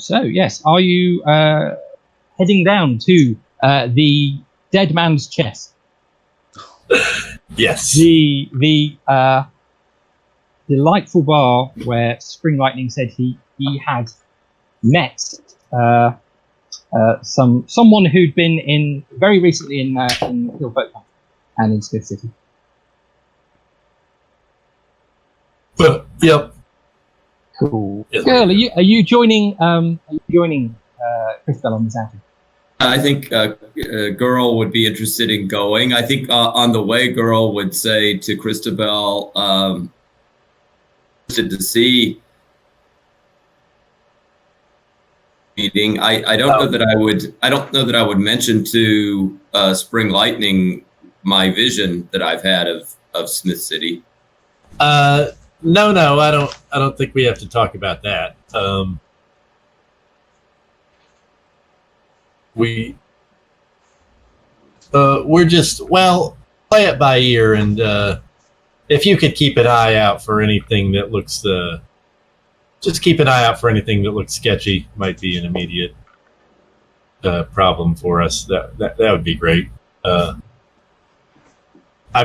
So yes, are you heading down to the dead man's chest? Yes. The delightful bar where Spring Lightning said he had met someone who'd been in very recently in Hillfolk and in Smith City. But yep. Cool. Girl, are you joining Christabel on this outing? I think Girl would be interested in going. I think on the way, Girl would say to Christabel, interested to see meeting. I don't know that I would mention to Spring Lightning my vision that I've had of Smith City. No, I don't think we have to talk about that. We're just, play it by ear, and if you could keep an eye out for anything that looks just keep an eye out for anything that looks sketchy. Might be an immediate problem for us. That would be great. I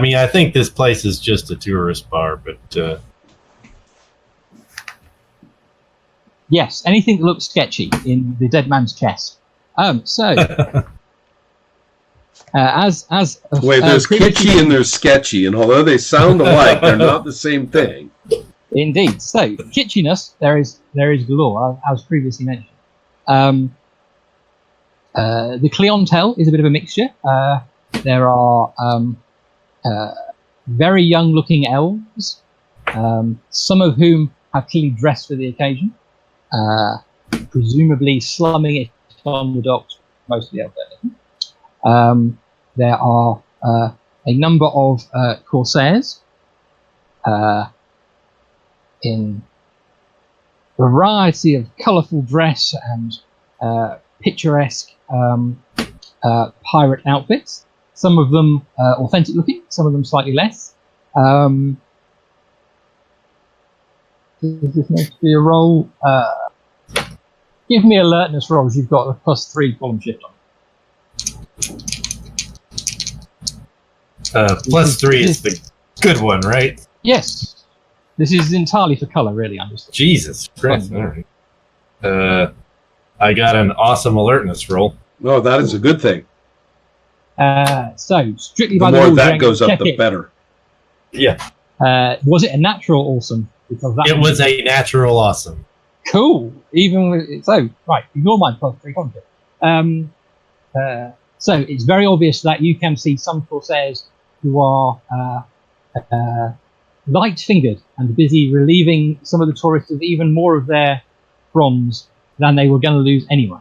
mean, I think this place is just a tourist bar, but yes, anything that looks sketchy in the dead man's chest. As wait, there's kitschy and there's sketchy, and although they sound alike, they're not the same thing. Indeed. So kitschiness there is galore, as previously mentioned. The clientele is a bit of a mixture. There are very young-looking elves, some of whom have clearly dressed for the occasion, presumably slumming it on the docks, mostly out there. There are a number of corsairs in a variety of colourful dress and picturesque pirate outfits. Some of them authentic looking, some of them slightly less. Does this need to be a roll? Give me alertness rolls. You've got a +3 column shift on. +3 is the good one, right? Yes. This is entirely for colour, really. I'm just Jesus Christ. All right. I got an awesome alertness roll. No, that is a good thing. So, strictly The by the more rules, that goes up, the better. Yeah. Was it a natural awesome? Because it was a natural awesome. Cool. Even with, so, right, ignore my +3 concept. So it's very obvious that you can see some corsairs who are light-fingered and busy relieving some of the tourists of even more of their bronze than they were going to lose anyway.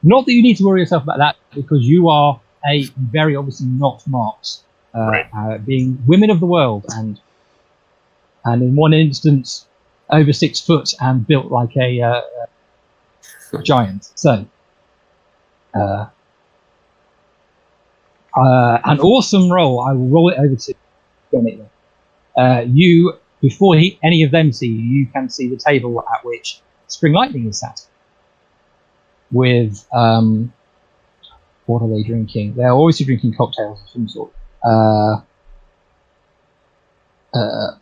Not that you need to worry yourself about that, because you are very obviously not marks, right. Being women of the world, and in one instance over 6 foot and built like a giant. So an awesome roll. I will roll it over to you. Before any of them see you, you can see the table at which Spring Lightning is sat. With what are they drinking? They're obviously drinking cocktails of some sort.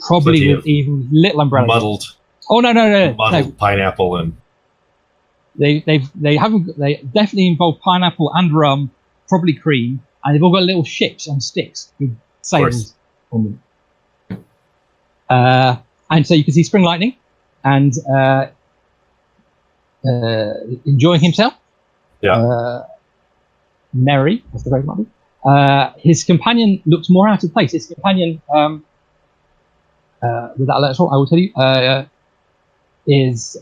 Probably with even little umbrellas. Muddled. Oh no! Muddled pineapple and. They definitely involve pineapple and rum, probably cream, and they've all got little ships on sticks with sails on them. And so you can see Spring Lightning and enjoying himself. Yeah. Merry, as the phrase might be. His companion looks more out of place. His companion, with that letter, I will tell you, is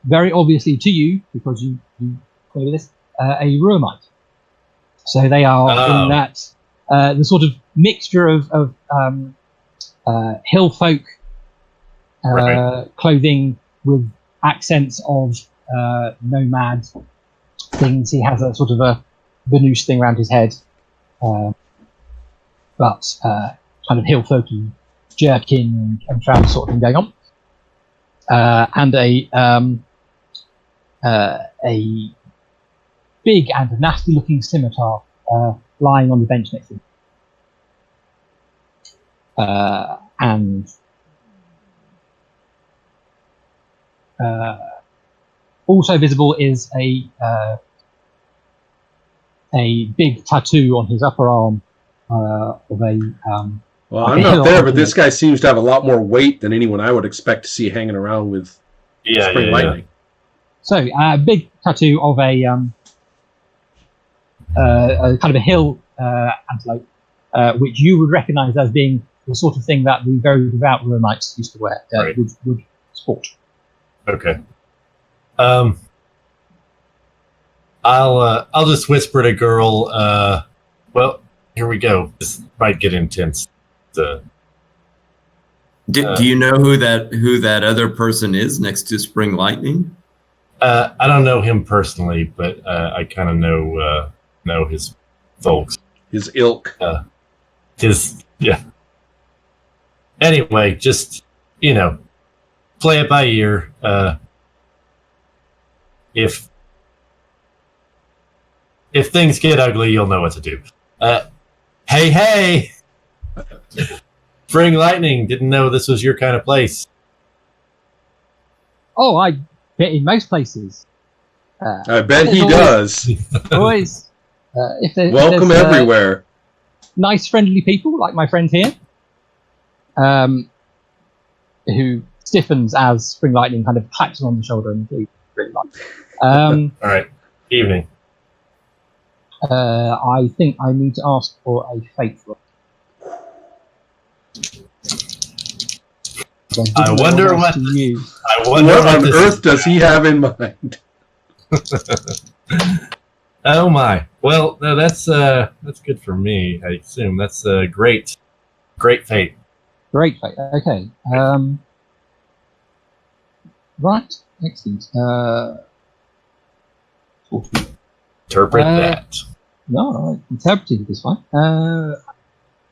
very obviously to you, because you play with this, a Ruamite. So they are in that the sort of mixture of hill folk clothing with accents of nomad things. He has a sort of a burnous thing around his head, but kind of hill folky jerkin and trousers sort of thing going on. and a big and nasty-looking scimitar lying on the bench next to him. And also visible is a big tattoo on his upper arm of a. Well, I'm not there, but this guy seems to have a lot more weight than anyone I would expect to see hanging around with Spring Lightning. So, a big tattoo of a kind of a hill antelope, which you would recognise as being the sort of thing that the very devout Romites used to wear, right. would sport. Okay. I'll just whisper to Girl. Well, here we go. This might get intense. Do you know who that other person is next to Spring Lightning? I don't know him personally, but I kind of know his folks, his ilk, Anyway, just play it by ear. If things get ugly, you'll know what to do. Hey! Spring Lightning, didn't know this was your kind of place. Oh, I get in most places. I bet he does. Always. Welcome everywhere. Nice, friendly people like my friend here, who stiffens as Spring Lightning kind of claps him on the shoulder and really like. All right. Evening. I think I need to ask for a fate roll. I wonder what on earth does he have in mind? Oh my! Well, no, that's good for me. I assume that's great fate. Great fate. Okay. Right. Excellent. Interpret that. No, interpreting is fine.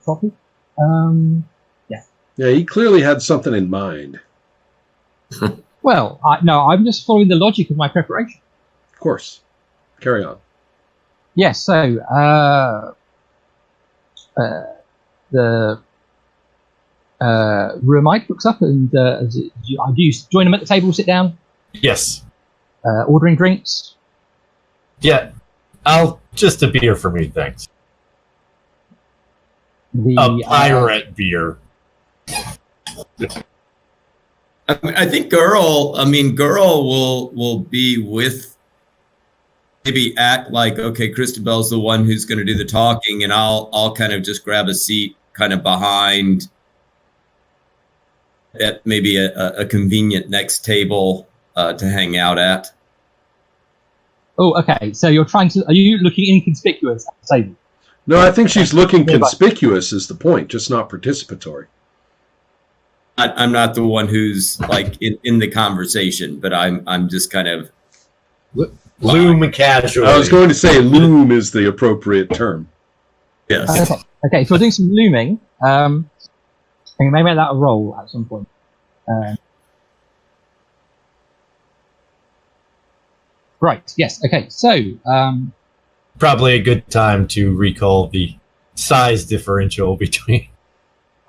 Copy. Yeah, he clearly had something in mind. Well, I'm just following the logic of my preparation. Of course. Carry on. Yes, so the Roomite looks up and do you join him at the table, sit down? Yes. Ordering drinks? Yeah. I'll just a beer for me, thanks. A pirate beer. I think Girl will be with, maybe act like, okay, Christabel's the one who's going to do the talking, and I'll kind of just grab a seat kind of behind at maybe a convenient next table to hang out at. Oh, okay. So are you looking inconspicuous at the table? No, I think she's looking conspicuous is the point, just not participatory. I'm not the one who's like in the conversation, but I'm just kind of loom casually. I was going to say loom is the appropriate term. Yes. Okay. So we're doing some looming. And you may make that a roll at some point. Right. Yes. Okay. So probably a good time to recall the size differential between.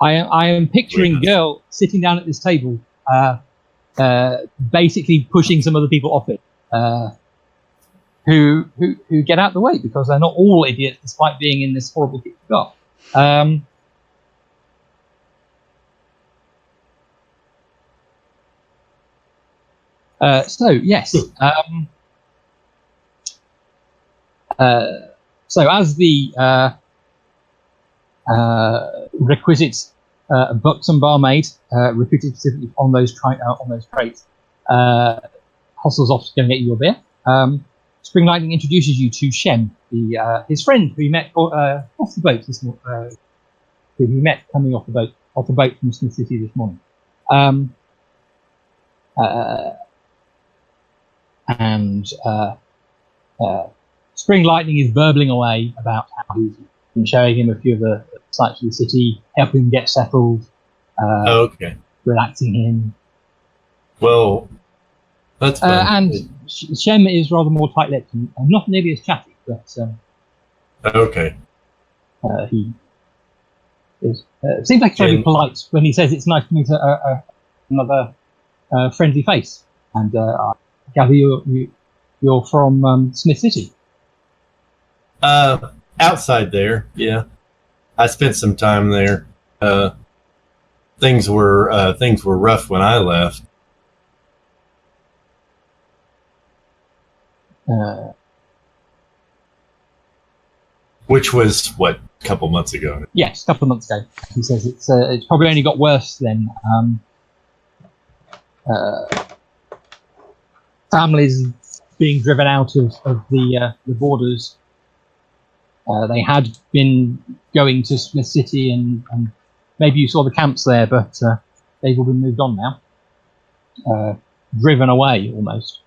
I am picturing Girl sitting down at this table, basically pushing some other people off it, who get out of the way because they're not all idiots, despite being in this horrible pit of God. So yes. So as the requisite buxom barmaid, recruited specifically on those crates, hustles off to go and get you your beer. Spring Lightning introduces you to Shem, his friend who he met off the boat this morning. Who he met coming off the boat from Smith City this morning. Spring Lightning is burbling away about how he's been showing him a few of the sights of the city, helping him get settled, okay, relaxing him. Well, that's fun. And Shem is rather more tight-lipped and not nearly as chatty, but okay. he is. Seems like he's very polite when he says it's nice to meet another friendly face. And I gather you're from Smith City. Outside there, yeah. I spent some time there. Things were rough when I left. Which was what, a couple months ago? Yes, a couple of months ago. He says it's probably only got worse then. Families being driven out of the borders. They had been going to Smith City, and maybe you saw the camps there, but they've all been moved on now, driven away almost.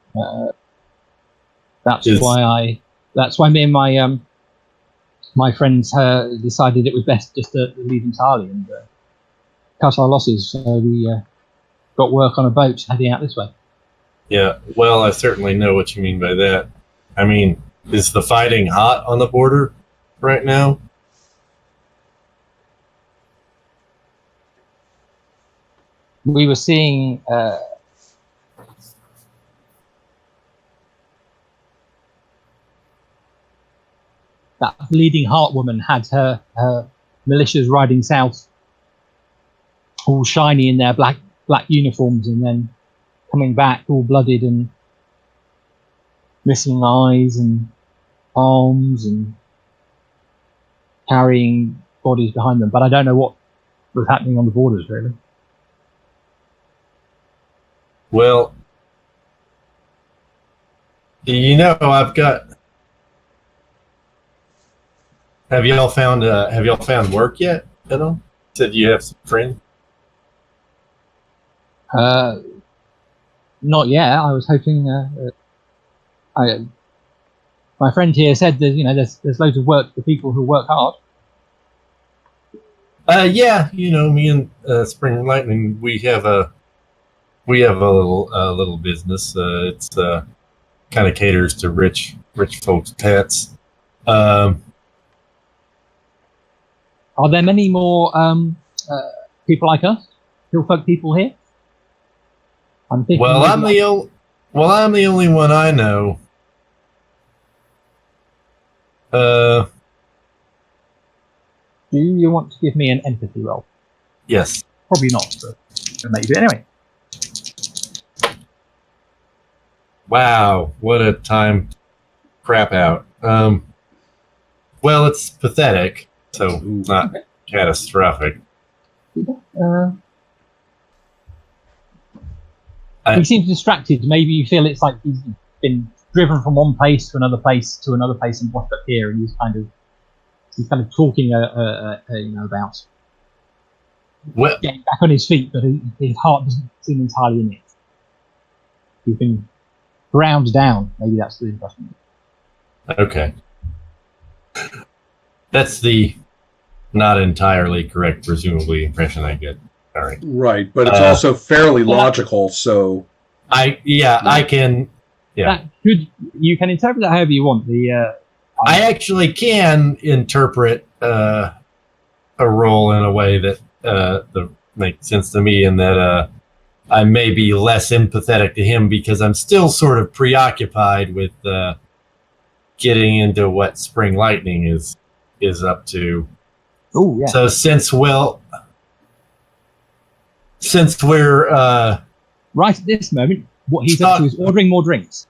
That's why me and my friends decided it was best just to leave entirely and cut our losses. So we got work on a boat heading out this way. Yeah, well, I certainly know what you mean by that. I mean, is the fighting hot on the border right now? We were seeing that Bleeding Heart woman had her militias riding south, all shiny in their black uniforms, and then coming back all blooded and missing eyes and arms and carrying bodies behind them. But I don't know what was happening on the borders, really. Well, I've got. Have y'all found work yet at all? Said you have some friends. Not yet. I was hoping. My friend here said that there's loads of work for people who work hard. Yeah, me and Spring Lightning, we have a little business. It's kind of caters to rich folks' pets. Are there many more people like us, hillfolk people here? I'm thinking. Well, I'm the only one I know. Do you want to give me an empathy roll? Yes. Probably not, but maybe. Anyway. Wow, what a time crap out. Well, it's pathetic, so not catastrophic. He seems distracted. Maybe you feel it's like he's been driven from one place to another place to another place and washed up here, and he's kind of talking about getting back on his feet, but his heart doesn't seem entirely in it. He's been ground down. Maybe that's the impression. Okay. That's the not entirely correct, presumably, impression I get. All right. Right, but it's also fairly logical, so... I can... Yeah. You can interpret that however you want. I actually can interpret a role in a way that makes sense to me, and that I may be less empathetic to him because I'm still sort of preoccupied with getting into what Spring Lightning is up to. Oh, yeah. So since we're right at this moment, what he's up to is ordering more drinks.